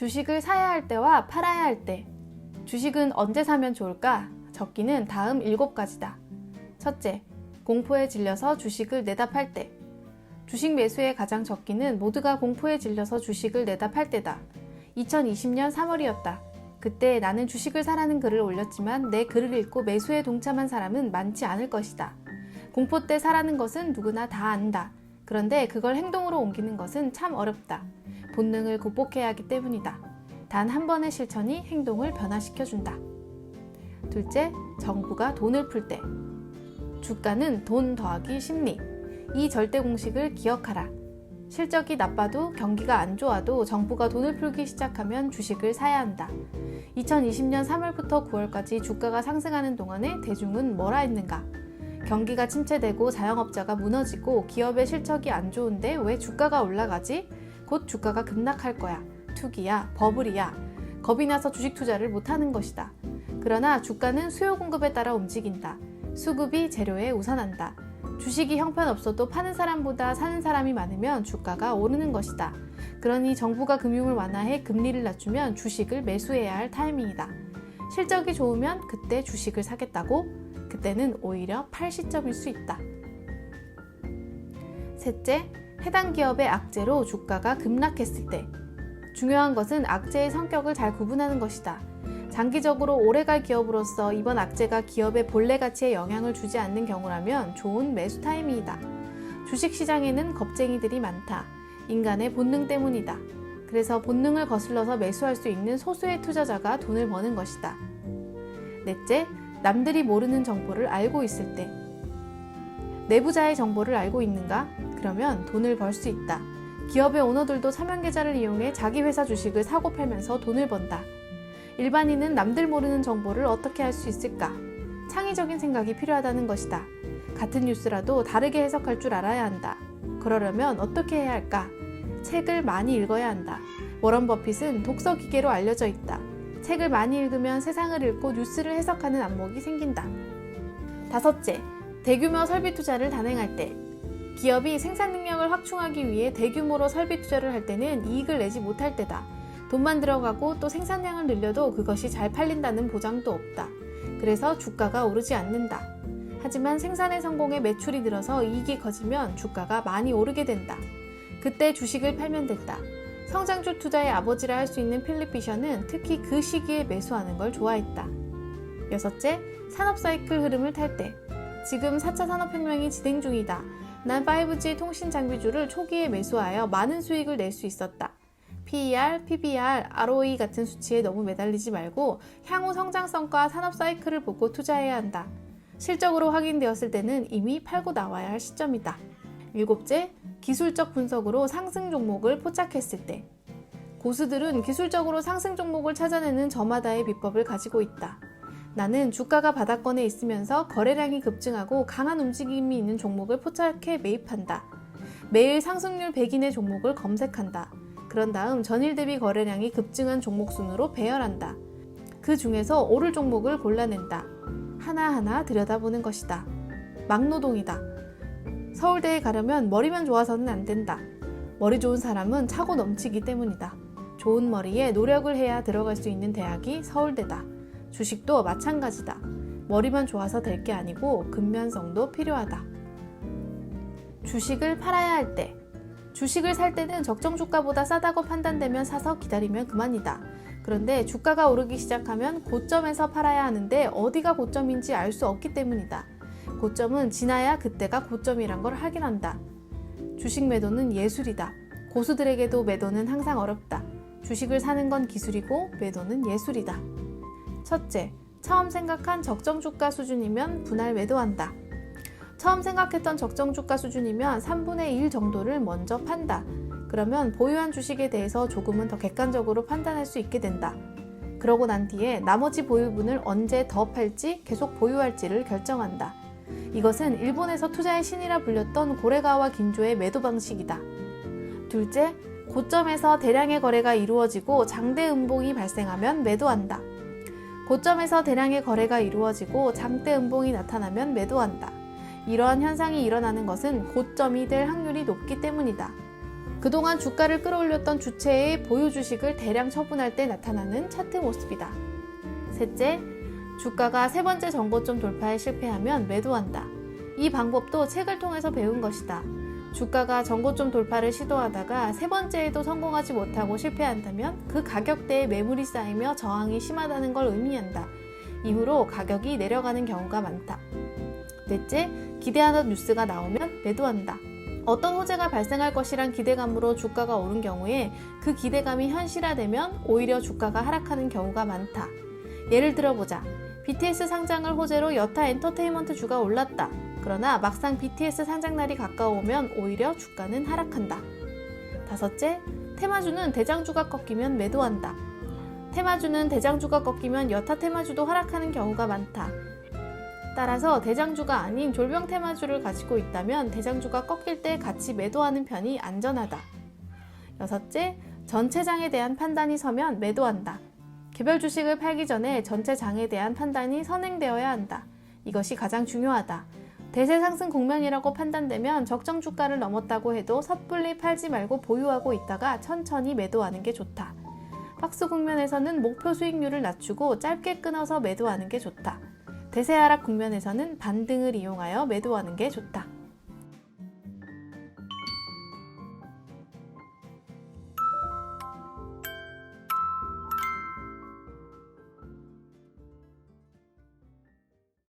주식을 사야 할 때와 팔아야 할 때. 주식은 언제 사면 좋을까? 적기는 다음 7가지다. 첫째, 공포에 질려서 주식을 내다 팔 때. 주식 매수의 가장 적기는 모두가 공포에 질려서 주식을 내다 팔 때다. 2020년 3월이었다. 그때 나는 주식을 사라는 글을 올렸지만 내 글을 읽고 매수에 동참한 사람은 많지 않을 것이다. 공포 때 사라는 것은 누구나 다 안다. 그런데 그걸 행동으로 옮기는 것은 참 어렵다. 본능을 극복해야 하기 때문이다. 단 한 번의 실천이 행동을 변화시켜준다. 둘째, 정부가 돈을 풀 때. 주가는 돈 더하기 심리. 이 절대 공식을 기억하라. 실적이 나빠도 경기가 안 좋아도 정부가 돈을 풀기 시작하면 주식을 사야 한다. 2020년 3월부터 9월까지 주가가 상승하는 동안에 대중은 뭐라 했는가? 경기가 침체되고 자영업자가 무너지고 기업의 실적이 안 좋은데 왜 주가가 올라가지? 곧 주가가 급락할 거야. 투기야, 버블이야. 겁이 나서 주식 투자를 못하는 것이다. 그러나 주가는 수요 공급에 따라 움직인다. 수급이 재료에 우선한다. 주식이 형편없어도 파는 사람보다 사는 사람이 많으면 주가가 오르는 것이다. 그러니 정부가 금융을 완화해 금리를 낮추면 주식을 매수해야 할 타이밍이다. 실적이 좋으면 그때 주식을 사겠다고? 그때는 오히려 팔 시점일 수 있다. 셋째, 해당 기업의 악재로 주가가 급락했을 때. 중요한 것은 악재의 성격을 잘 구분하는 것이다. 장기적으로 오래갈 기업으로서 이번 악재가 기업의 본래 가치에 영향을 주지 않는 경우라면 좋은 매수 타이밍이다. 주식시장에는 겁쟁이들이 많다. 인간의 본능 때문이다. 그래서 본능을 거슬러서 매수할 수 있는 소수의 투자자가 돈을 버는 것이다. 넷째, 남들이 모르는 정보를 알고 있을 때. 내부자의 정보를 알고 있는가? 그러면 돈을 벌 수 있다. 기업의 오너들도 서면 계좌를 이용해 자기 회사 주식을 사고 팔면서 돈을 번다. 일반인은 남들 모르는 정보를 어떻게 알 수 있을까? 창의적인 생각이 필요하다는 것이다. 같은 뉴스라도 다르게 해석할 줄 알아야 한다. 그러려면 어떻게 해야 할까? 책을 많이 읽어야 한다. 워런 버핏은 독서 기계로 알려져 있다. 책을 많이 읽으면 세상을 읽고 뉴스를 해석하는 안목이 생긴다. 다섯째, 대규모 설비 투자를 단행할 때. 기업이 생산 능력을 확충하기 위해 대규모로 설비 투자를 할 때는 이익을 내지 못할 때다. 돈만 들어가고 또 생산량을 늘려도 그것이 잘 팔린다는 보장도 없다. 그래서 주가가 오르지 않는다. 하지만 생산의 성공에 매출이 늘어서 이익이 커지면 주가가 많이 오르게 된다. 그때 주식을 팔면 된다. 성장주 투자의 아버지라 할 수 있는 필립 피셔는 특히 그 시기에 매수하는 걸 좋아했다. 여섯째, 산업 사이클 흐름을 탈 때. 지금 4차 산업혁명이 진행 중이다. 난 5G 통신 장비주를 초기에 매수하여 많은 수익을 낼 수 있었다. PER, PBR, ROE 같은 수치에 너무 매달리지 말고 향후 성장성과 산업 사이클을 보고 투자해야 한다. 실적으로 확인되었을 때는 이미 팔고 나와야 할 시점이다. 일곱째, 기술적 분석으로 상승 종목을 포착했을 때. 고수들은 기술적으로 상승 종목을 찾아내는 저마다의 비법을 가지고 있다. 나는 주가가 바닥권에 있으면서 거래량이 급증하고 강한 움직임이 있는 종목을 포착해 매입한다. 매일 상승률 100인의 종목을 검색한다. 그런 다음 전일 대비 거래량이 급증한 종목 순으로 배열한다. 그 중에서 오를 종목을 골라낸다. 하나하나 들여다보는 것이다. 막노동이다. 서울대에 가려면 머리만 좋아서는 안 된다. 머리 좋은 사람은 차고 넘치기 때문이다. 좋은 머리에 노력을 해야 들어갈 수 있는 대학이 서울대다. 주식도 마찬가지다. 머리만 좋아서 될 게 아니고 근면성도 필요하다. 주식을 팔아야 할 때. 주식을 살 때는 적정 주가보다 싸다고 판단되면 사서 기다리면 그만이다. 그런데 주가가 오르기 시작하면 고점에서 팔아야 하는데 어디가 고점인지 알 수 없기 때문이다. 고점은 지나야 그때가 고점이란 걸 확인한다. 주식 매도는 예술이다. 고수들에게도 매도는 항상 어렵다. 주식을 사는 건 기술이고 매도는 예술이다. 첫째, 처음 생각한 적정 주가 수준이면 분할 매도한다. 처음 생각했던 적정 주가 수준이면 3분의 1 정도를 먼저 판다. 그러면 보유한 주식에 대해서 조금은 더 객관적으로 판단할 수 있게 된다. 그러고 난 뒤에 나머지 보유분을 언제 더 팔지 계속 보유할지를 결정한다. 이것은 일본에서 투자의 신이라 불렸던 고레가와 긴조의 매도 방식이다. 둘째, 고점에서 대량의 거래가 이루어지고 장대 음봉이 발생하면 매도한다. 고점에서 대량의 거래가 이루어지고 장대 음봉이 나타나면 매도한다. 이러한 현상이 일어나는 것은 고점이 될 확률이 높기 때문이다. 그동안 주가를 끌어올렸던 주체의 보유 주식을 대량 처분할 때 나타나는 차트 모습이다. 셋째, 주가가 세 번째 전고점 돌파에 실패하면 매도한다. 이 방법도 책을 통해서 배운 것이다. 주가가 전고점 돌파를 시도하다가 세 번째에도 성공하지 못하고 실패한다면 그 가격대에 매물이 쌓이며 저항이 심하다는 걸 의미한다. 이후로 가격이 내려가는 경우가 많다. 넷째, 기대하던 뉴스가 나오면 매도한다. 어떤 호재가 발생할 것이란 기대감으로 주가가 오른 경우에 그 기대감이 현실화되면 오히려 주가가 하락하는 경우가 많다. 예를 들어보자. BTS 상장을 호재로 여타 엔터테인먼트주가 올랐다. 그러나 막상 BTS 상장날이 가까워오면 오히려 주가는 하락한다. 다섯째, 테마주는 대장주가 꺾이면 매도한다. 테마주는 대장주가 꺾이면 여타 테마주도 하락하는 경우가 많다. 따라서 대장주가 아닌 졸병 테마주를 가지고 있다면 대장주가 꺾일 때 같이 매도하는 편이 안전하다. 여섯째, 전체 장에 대한 판단이 서면 매도한다. 개별 주식을 팔기 전에 전체 장에 대한 판단이 선행되어야 한다. 이것이 가장 중요하다. 대세 상승 국면이라고 판단되면 적정 주가를 넘었다고 해도 섣불리 팔지 말고 보유하고 있다가 천천히 매도하는 게 좋다. 박스 국면에서는 목표 수익률을 낮추고 짧게 끊어서 매도하는 게 좋다. 대세 하락 국면에서는 반등을 이용하여 매도하는 게 좋다.